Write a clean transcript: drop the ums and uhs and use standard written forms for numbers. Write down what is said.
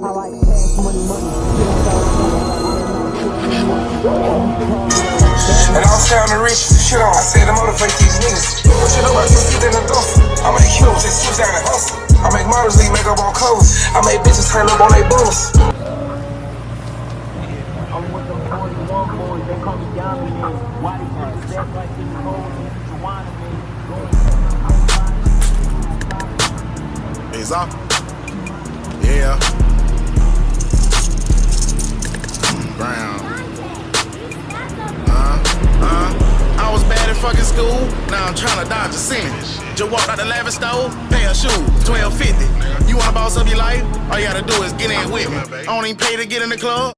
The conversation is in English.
And I was found the rich shit on. I said to motivate these niggas. What you know about some shit in the duffel? I make heroes, just switch down and hustle. I make models leave makeup on covers. I make bitches turn up on their bonus. I'm with them 41 boys, they call me Yami. Why these niggas act like these hoes and you wanna me? Is up? Yeah. Brown. I was bad at fucking school. Now I'm trying to dodge a sin. Just walked out the lavish store, pay a shoe, $12.50. You wanna boss up your life? All you gotta do is get in with me. I don't even pay to get in the club.